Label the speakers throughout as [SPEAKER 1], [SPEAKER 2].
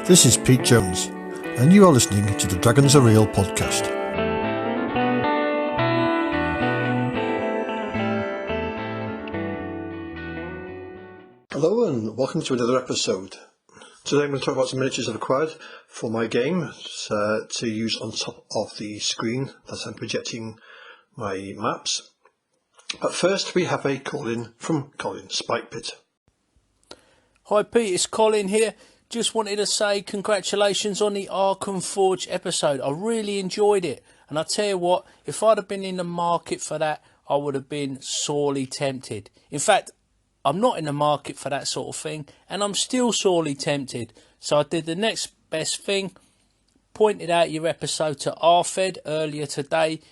[SPEAKER 1] This is Pete Jones, and you are listening to the Dragons Are Real podcast. Hello and welcome to another episode. Today I'm going to talk about some miniatures I've acquired for my game to use on top of the screen that I'm projecting my maps. But first we have a call-in from Colin Spikepit.
[SPEAKER 2] Hi Pete, it's Colin here. Just wanted to say congratulations on the Arkham Forge episode. I really enjoyed it. And I tell you what, if I'd have been in the market for that, I would have been sorely tempted. In fact, I'm not in the market for that sort of thing, and I'm still sorely tempted. So I did the next best thing, pointed out your episode to Arfed earlier today,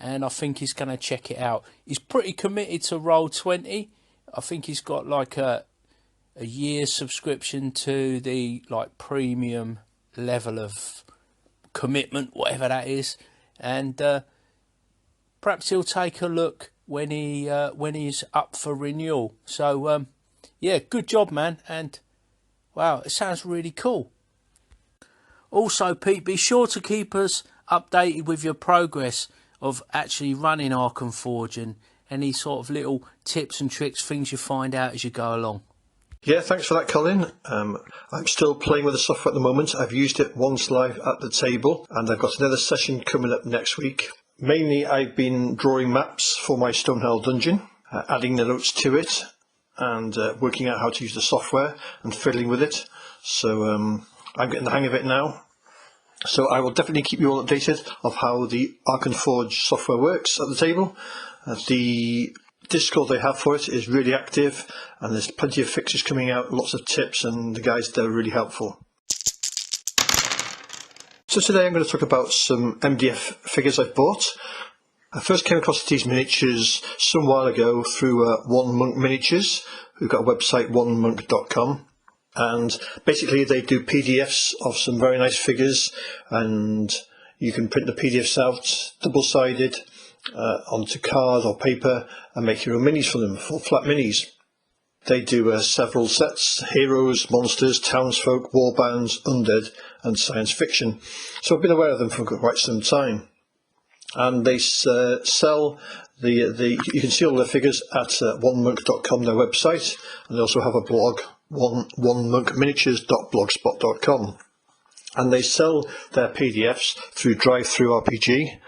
[SPEAKER 2] and I think he's going to check it out. He's pretty committed to Roll20. I think he's got like a year's subscription to the premium level of commitment, whatever that is, and perhaps he'll take a look when he's up for renewal. So yeah, good job, man, and wow, it sounds really cool. Also, Pete, be sure to keep us updated with your progress of actually running Arkham Forge and any sort of little tips and tricks, things you find out as you go along.
[SPEAKER 1] Yeah, thanks for that, Colin. I'm still playing with the software at the moment. I've used it once live at the table, and I've got another session coming up next week. Mainly, I've been drawing maps for my Stonehell dungeon, adding the notes to it, and working out how to use the software and fiddling with it. So I'm getting the hang of it now. So I will definitely keep you all updated of how the Arkham Forge software works at the table. The Discord they have for it is really active, and there's plenty of fixes coming out, lots of tips, and the guys there are really helpful. So today I'm going to talk about some MDF figures I've bought. I first came across these miniatures some while ago through One Monk Miniatures, who've got a website, onemonk.com, and basically they do PDFs of some very nice figures, and you can print the PDFs out double-sided onto card or paper and make your own minis for them, full flat minis. They do several sets: heroes, monsters, townsfolk, warbands, undead and science fiction. So I've been aware of them for quite some time. And they sell you can see all their figures at onemonk.com, their website, and they also have a blog, onemonkminiatures.blogspot.com. And they sell their PDFs through Drive-Thru RPG.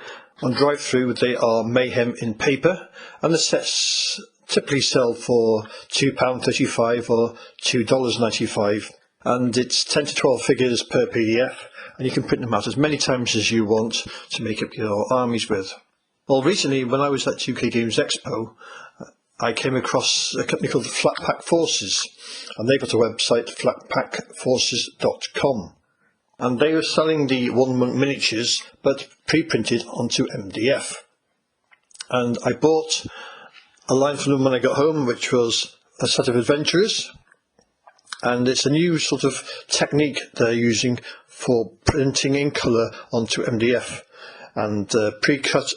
[SPEAKER 1] On Drive-Thru they are Mayhem in paper, and the sets typically sell for £2.35 or $2.95, and it's 10 to 12 figures per PDF, and you can print them out as many times as you want to make up your armies with. Well, recently when I was at UK Games Expo, I came across a company called Flatpack Forces, and they've got a website, flatpackforces.com. And they were selling the One Monk miniatures, but pre-printed onto MDF. And I bought a line from them when I got home, which was a set of adventurers. And it's a new sort of technique they're using for printing in colour onto MDF. And pre-cut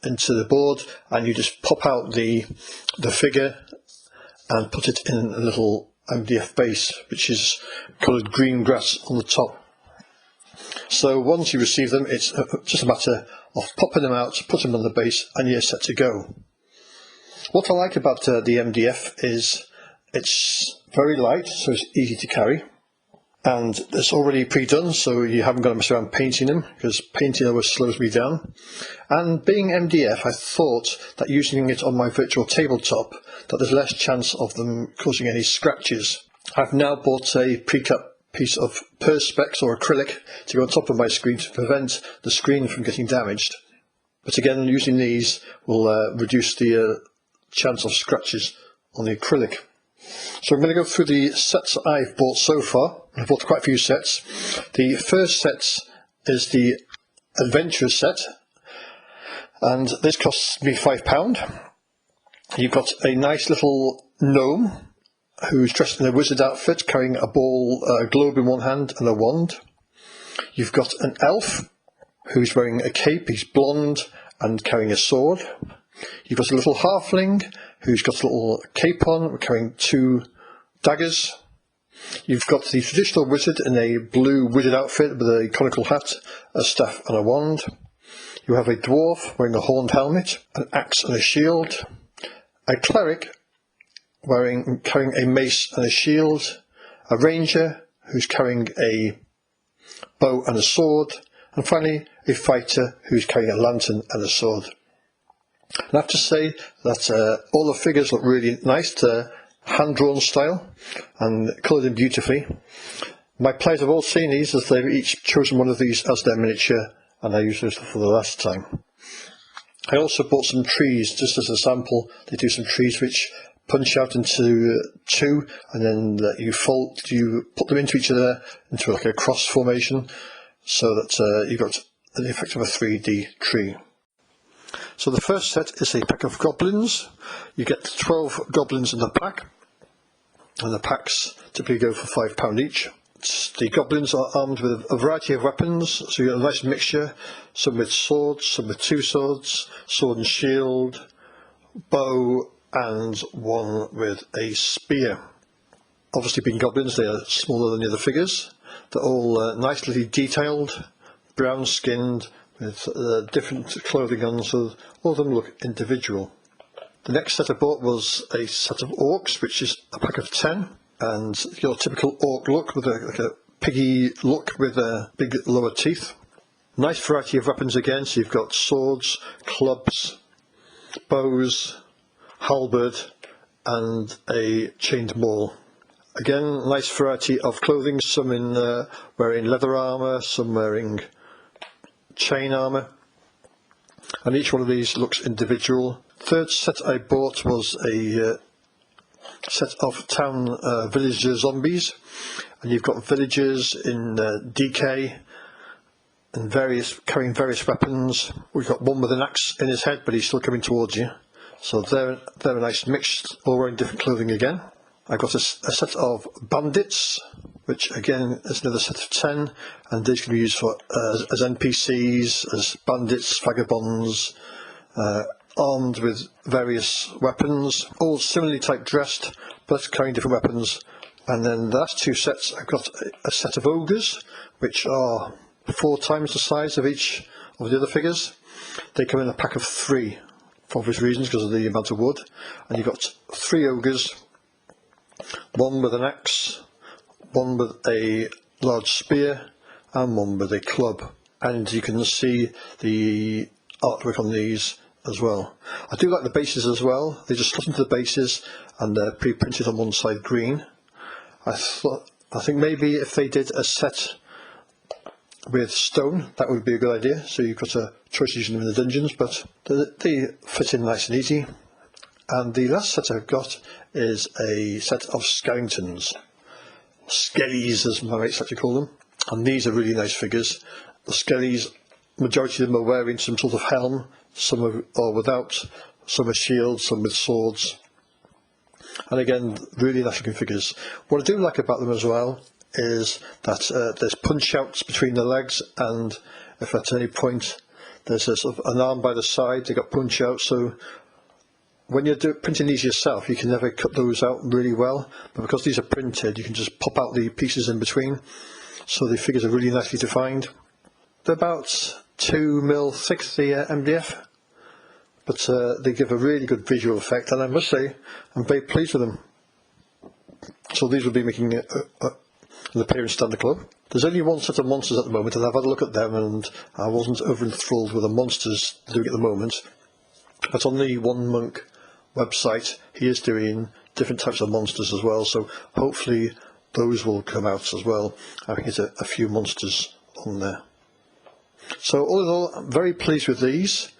[SPEAKER 1] into the board, and you just pop out the figure and put it in a little MDF base, which is coloured green grass on the top. So once you receive them, it's just a matter of popping them out, putting them on the base, and you're set to go. What I like about the MDF is it's very light, so it's easy to carry, and it's already pre-done, so you haven't got to mess around painting them, because painting always slows me down. And being MDF, I thought that using it on my virtual tabletop, that there's less chance of them causing any scratches. I've now bought a pre-cut piece of perspex or acrylic to go on top of my screen to prevent the screen from getting damaged. But again, using these will reduce the chance of scratches on the acrylic. So I'm going to go through the sets I've bought so far. I've bought quite a few sets. The first set is the Adventure set, and this costs me £5. You've got a nice little gnome who's dressed in a wizard outfit, carrying a ball, a globe in one hand and a wand. You've got an elf who's wearing a cape, he's blonde and carrying a sword. You've got a little halfling who's got a little cape on, carrying 2 daggers. You've got the traditional wizard in a blue wizard outfit with a conical hat, a staff and a wand. You have a dwarf wearing a horned helmet, an axe and a shield. A cleric carrying a mace and a shield. A ranger who's carrying a bow and a sword. And finally, a fighter who's carrying a lantern and a sword. And I have to say that all the figures look really nice. Hand-drawn style and coloured in beautifully. My players have all seen these as they've each chosen one of these as their miniature, and I used those for the last time. I also bought some trees just as a sample. They do some trees which punch out into two, and then you put them into each other into like a cross formation, so that you've got the effect of a 3D tree. So the first set is a pack of goblins. You get 12 goblins in the pack, and the packs typically go for £5 each. The goblins are armed with a variety of weapons, so you get a nice mixture, some with swords, some with two swords, sword and shield, bow, and one with a spear. Obviously being goblins, they are smaller than the other figures. They're all nicely detailed, brown skinned, with different clothing on, so all of them look individual. The next set I bought was a set of orcs, which is a pack of 10, and your typical orc look with a piggy look with big lower teeth. Nice variety of weapons again, so you've got swords, clubs, bows, halberd, and a chained maul. Again, nice variety of clothing, some wearing leather armour, some wearing chain armour, and each one of these looks individual. Third set I bought was a set of town villager zombies, and you've got villagers in DK and carrying various weapons. We've got one with an axe in his head, but he's still coming towards you. So they're a nice mix, all wearing different clothing again. I got a set of bandits, which again is another set of 10, and these can be used for as NPCs, as bandits, vagabonds, armed with various weapons, all similarly type dressed, but carrying different weapons. And then the last two sets, I've got a set of ogres, which are 4 times the size of each of the other figures. They come in a pack of 3, for obvious reasons, because of the amount of wood. And you've got 3 ogres, one with an axe, one with a large spear, and one with a club. And you can see the artwork on these as well. I do like the bases as well. They just slot into the bases, and they're pre-printed on one side green. I think maybe if they did a set with stone, that would be a good idea. So you've got a choice using them in the dungeons, but they fit in nice and easy. And the last set I've got is a set of skeletons. Skellies, as my mates like to call them. And these are really nice figures. The skellies, majority of them are wearing some sort of helm. Some are without, some are shields, some with swords. And again, really nice looking figures. What I do like about them as well is that there's punch outs between the legs, and if at any point there's a sort of an arm by the side, they've got punch outs. So when you're printing these yourself, you can never cut those out really well, but because these are printed, you can just pop out the pieces in between, so the figures are really nicely defined. They're about 2 mil thick, the MDF, but they give a really good visual effect, and I must say I'm very pleased with them. So these will be making an appearance at the club. There's only one set of monsters at the moment, and I've had a look at them, and I wasn't over enthralled with the monsters doing at the moment. But on the One Monk website, he is doing different types of monsters as well, so hopefully those will come out as well. I think there's a few monsters on there. So all in all, I'm very pleased with these.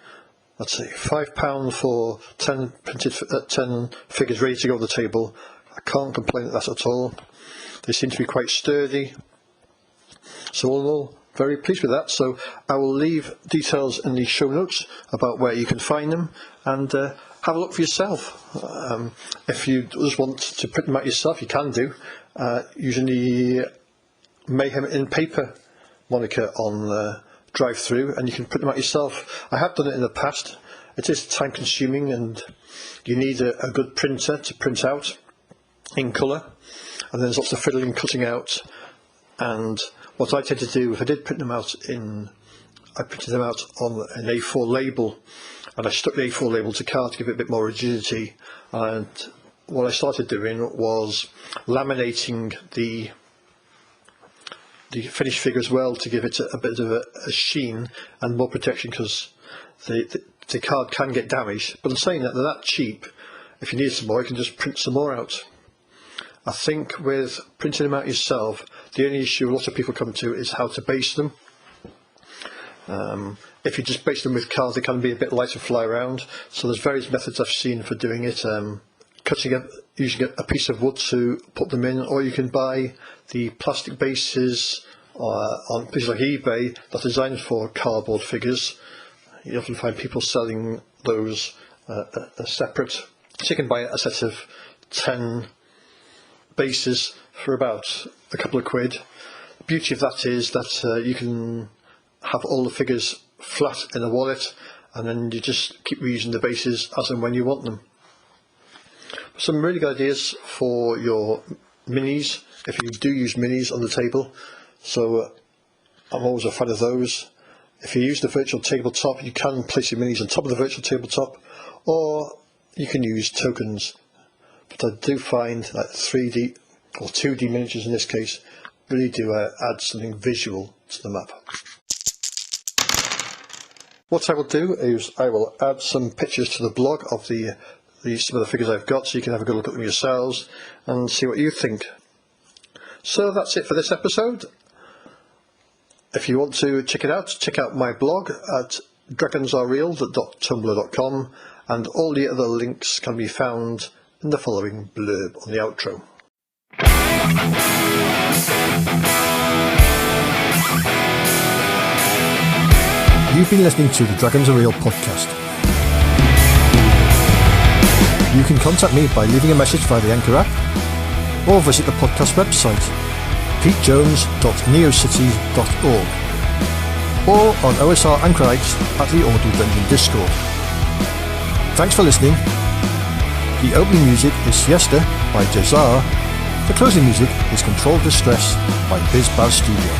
[SPEAKER 1] Let's see, £5 for 10 printed 10 figures ready to go on the table. I can't complain at that at all. They seem to be quite sturdy. So all in all, very pleased with that. So I will leave details in the show notes about where you can find them, and have a look for yourself. If you just want to print them out yourself, you can do. Using the Mayhem in Paper moniker on drive-through, and you can print them out yourself. I have done it in the past. It is time consuming, and you need a good printer to print out in colour, and then there's lots of fiddling, cutting out. And what I tend to do, if I did print them out I printed them out on an A4 label, and I stuck the A4 label to card to give it a bit more rigidity. And what I started doing was laminating the finished figure as well, to give it a bit of a sheen and more protection, because the card can get damaged. But I'm saying that they're that cheap, if you need some more you can just print some more out. I think with printing them out yourself, the only issue a lot of people come to is how to base them. If you just base them with cards, they can be a bit light to fly around. So there's various methods I've seen for doing it. Using a piece of wood to put them in, or you can buy the plastic bases on places like eBay that are designed for cardboard figures. You often find people selling those separate. So you can buy a set of 10 bases for about a couple of quid. The beauty of that is that you can have all the figures flat in a wallet, and then you just keep reusing the bases as and when you want them. Some really good ideas for your minis, if you do use minis on the table. So I'm always a fan of those. If you use the virtual tabletop, you can place your minis on top of the virtual tabletop, or you can use tokens. But I do find that 3D or 2D miniatures in this case really do add something visual to the map. What I will do is I will add some pictures to the blog of some of the figures I've got, so you can have a good look at them yourselves and see what you think. So that's it for this episode. If you want to check it out, check out my blog at dragonsarereal.tumblr.com, and all the other links can be found in the following blurb on the outro.
[SPEAKER 3] You've been listening to the Dragons Are Real podcast. You can contact me by leaving a message via the Anchor app, or visit the podcast website, petejones.neocity.org, or on OSR Anchorites at the Audio Dungeon Discord. Thanks for listening. The opening music is Siesta by Jazar. The closing music is Controlled Distress by BizBaz Studio.